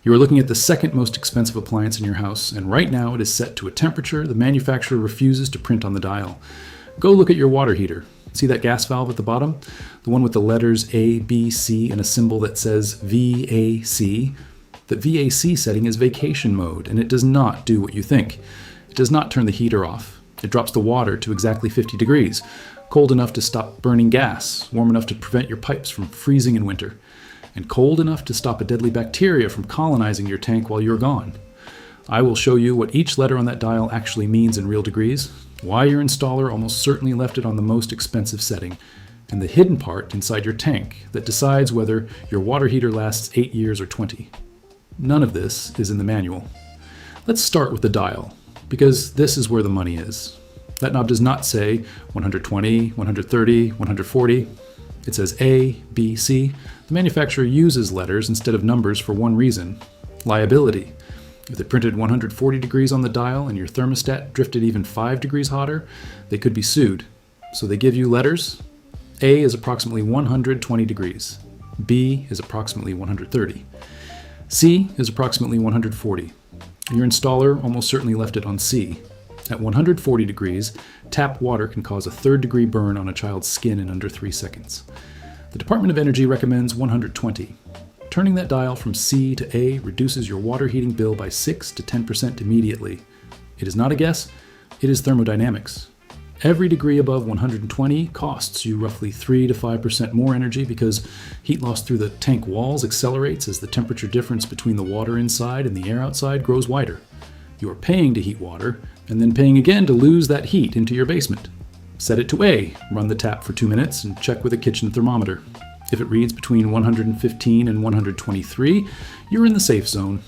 You are looking at the second most expensive appliance in your house, and right now it is set to a temperature the manufacturer refuses to print on the dial. Go look at your water heater. See that gas valve at the bottom? The one with the letters A, B, C and a symbol that says VAC? The VAC setting is vacation mode, and it does not do what you think. It does not turn the heater off. It drops the water to exactly 50 degrees, cold enough to stop burning gas, warm enough to prevent your pipes from freezing in winter, and cold enough to stop a deadly bacteria from colonizing your tank while you're gone. I will show you what each letter on that dial actually means in real degrees, why your installer almost certainly left it on the most expensive setting, and the hidden part inside your tank that decides whether your water heater lasts 8 years or 20. None of this is in the manual. Let's start with the dial, because this is where the money is. That knob does not say 120, 130, 140. It says A, B, C. The manufacturer uses letters instead of numbers for one reason: liability. If they printed 140 degrees on the dial and your thermostat drifted even 5 degrees hotter, they could be sued. So they give you letters. A is approximately 120 degrees. B is approximately 130. C is approximately 140. Your installer almost certainly left it on C. At 140 degrees, tap water can cause a third-degree burn on a child's skin in under 3 seconds. The Department of Energy recommends 120. Turning that dial from C to A reduces your water heating bill by 6 to 10% immediately. It is not a guess, it is thermodynamics. Every degree above 120 costs you roughly 3 to 5% more energy because heat loss through the tank walls accelerates as the temperature difference between the water inside and the air outside grows wider. You are paying to heat water, and then paying again to lose that heat into your basement. Set it to A, run the tap for 2 minutes, and check with a kitchen thermometer. If it reads between 115 and 123, you're in the safe zone.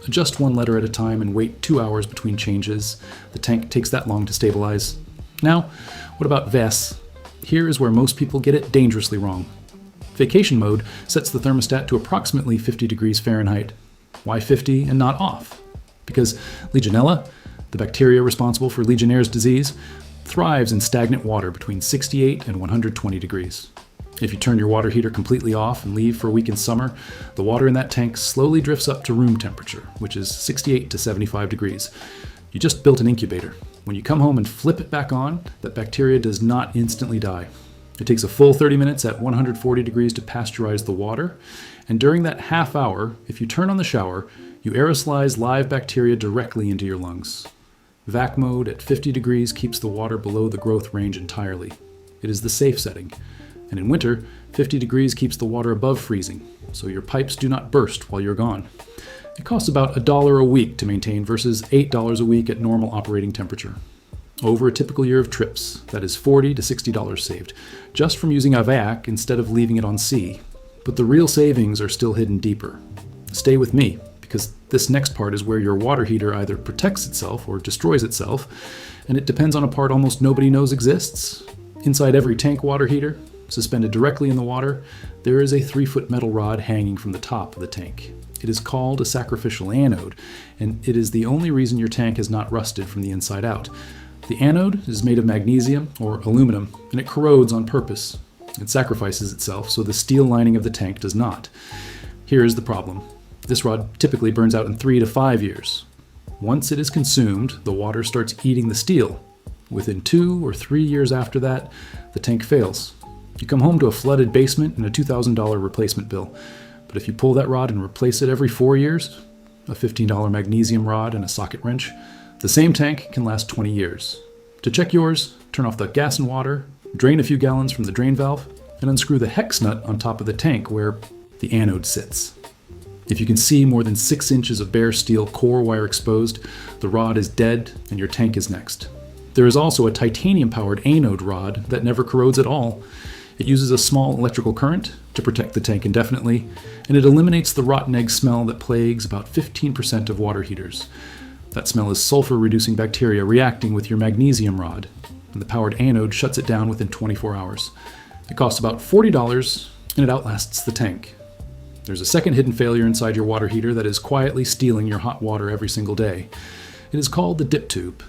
Adjust one letter at a time and wait 2 hours between changes. The tank takes that long to stabilize. Now, what about VES? Here is where most people get it dangerously wrong. Vacation mode sets the thermostat to approximately 50 degrees Fahrenheit. Why 50 and not off? Because Legionella, the bacteria responsible for Legionnaire's disease, thrives in stagnant water between 68 and 120 degrees. If you turn your water heater completely off and leave for a week in summer, the water in that tank slowly drifts up to room temperature, which is 68 to 75 degrees. You just built an incubator. When you come home and flip it back on, that bacteria does not instantly die. It takes a full 30 minutes at 140 degrees to pasteurize the water, and during that half hour, if you turn on the shower, you aerosolize live bacteria directly into your lungs. Vac mode at 50 degrees keeps the water below the growth range entirely. It is the safe setting. And in winter, 50 degrees keeps the water above freezing, so your pipes do not burst while you're gone. It costs about $1 a week to maintain versus $8 a week at normal operating temperature. Over a typical year of trips, that is $40 to $60 saved, just from using a vac instead of leaving it on C. But the real savings are still hidden deeper. Stay with me, because this next part is where your water heater either protects itself or destroys itself, and it depends on a part almost nobody knows exists. Inside every tank water heater, suspended directly in the water, there is a 3-foot metal rod hanging from the top of the tank. It is called a sacrificial anode, and it is the only reason your tank has not rusted from the inside out. The anode is made of magnesium or aluminum, and it corrodes on purpose. It sacrifices itself so the steel lining of the tank does not. Here is the problem. This rod typically burns out in 3 to 5 years. Once it is consumed, the water starts eating the steel. Within 2 or 3 years after that, the tank fails. You come home to a flooded basement and a $2,000 replacement bill. But if you pull that rod and replace it every 4 years, a $15 magnesium rod and a socket wrench, the same tank can last 20 years. To check yours, turn off the gas and water, drain a few gallons from the drain valve, and unscrew the hex nut on top of the tank where the anode sits. If you can see more than 6 inches of bare steel core wire exposed, the rod is dead and your tank is next. There is also a titanium-powered anode rod that never corrodes at all. It uses a small electrical current to protect the tank indefinitely, and it eliminates the rotten egg smell that plagues about 15% of water heaters. That smell is sulfur-reducing bacteria reacting with your magnesium rod, and the powered anode shuts it down within 24 hours. It costs about $40, and it outlasts the tank. There's a second hidden failure inside your water heater that is quietly stealing your hot water every single day. It is called the dip tube.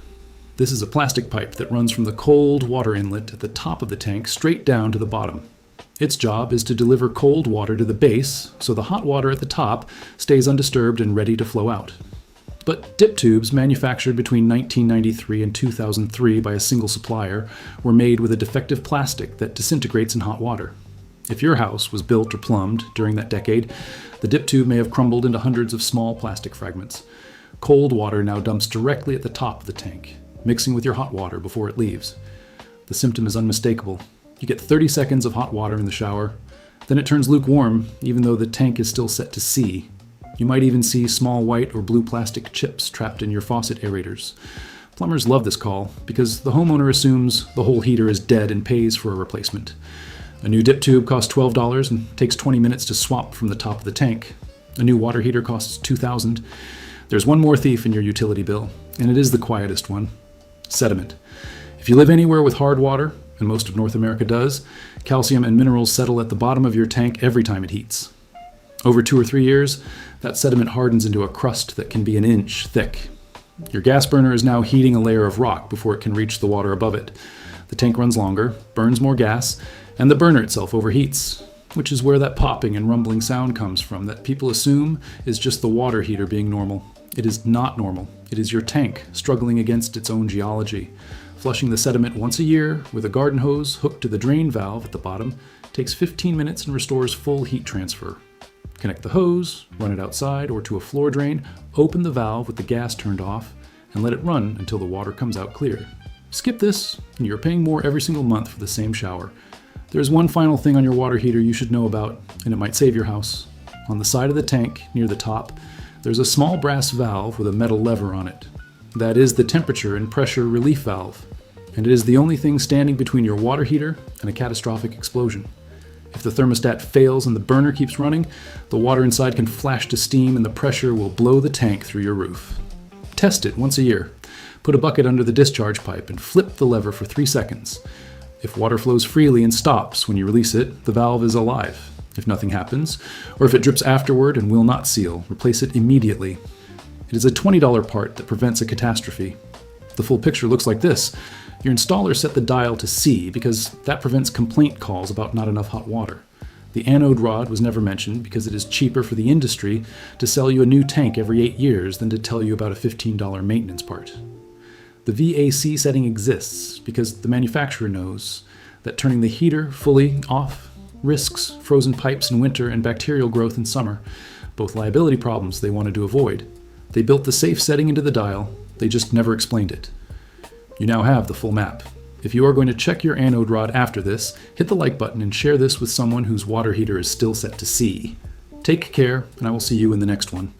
This is a plastic pipe that runs from the cold water inlet at the top of the tank straight down to the bottom. Its job is to deliver cold water to the base, so the hot water at the top stays undisturbed and ready to flow out. But dip tubes, manufactured between 1993 and 2003 by a single supplier, were made with a defective plastic that disintegrates in hot water. If your house was built or plumbed during that decade, the dip tube may have crumbled into hundreds of small plastic fragments. Cold water now dumps directly at the top of the tank, mixing with your hot water before it leaves. The symptom is unmistakable. You get 30 seconds of hot water in the shower, then it turns lukewarm, even though the tank is still set to C. You might even see small white or blue plastic chips trapped in your faucet aerators. Plumbers love this call because the homeowner assumes the whole heater is dead and pays for a replacement. A new dip tube costs $12 and takes 20 minutes to swap from the top of the tank. A new water heater costs $2,000. There's one more thief in your utility bill, and it is the quietest one: sediment. If you live anywhere with hard water, and most of North America does, calcium and minerals settle at the bottom of your tank every time it heats. Over 2 or 3 years, that sediment hardens into a crust that can be an inch thick. Your gas burner is now heating a layer of rock before it can reach the water above it. The tank runs longer, burns more gas, and the burner itself overheats, which is where that popping and rumbling sound comes from that people assume is just the water heater being normal. It is not normal. It is your tank struggling against its own geology. Flushing the sediment once a year with a garden hose hooked to the drain valve at the bottom takes 15 minutes and restores full heat transfer. Connect the hose, run it outside or to a floor drain, open the valve with the gas turned off, and let it run until the water comes out clear. Skip this, and you're paying more every single month for the same shower. There's one final thing on your water heater you should know about, and it might save your house. On the side of the tank, near the top, there's a small brass valve with a metal lever on it. That is the temperature and pressure relief valve, and it is the only thing standing between your water heater and a catastrophic explosion. If the thermostat fails and the burner keeps running, the water inside can flash to steam and the pressure will blow the tank through your roof. Test it once a year. Put a bucket under the discharge pipe and flip the lever for 3 seconds. If water flows freely and stops when you release it, the valve is alive. If nothing happens, or if it drips afterward and will not seal, replace it immediately. It is a $20 part that prevents a catastrophe. The full picture looks like this. Your installer set the dial to C because that prevents complaint calls about not enough hot water. The anode rod was never mentioned because it is cheaper for the industry to sell you a new tank every 8 years than to tell you about a $15 maintenance part. The VAC setting exists because the manufacturer knows that turning the heater fully off risks frozen pipes in winter and bacterial growth in summer, both liability problems they wanted to avoid. They built the safe setting into the dial, they just never explained it. You now have the full map. If you are going to check your anode rod after this, hit the like button and share this with someone whose water heater is still set to C. Take care, and I will see you in the next one.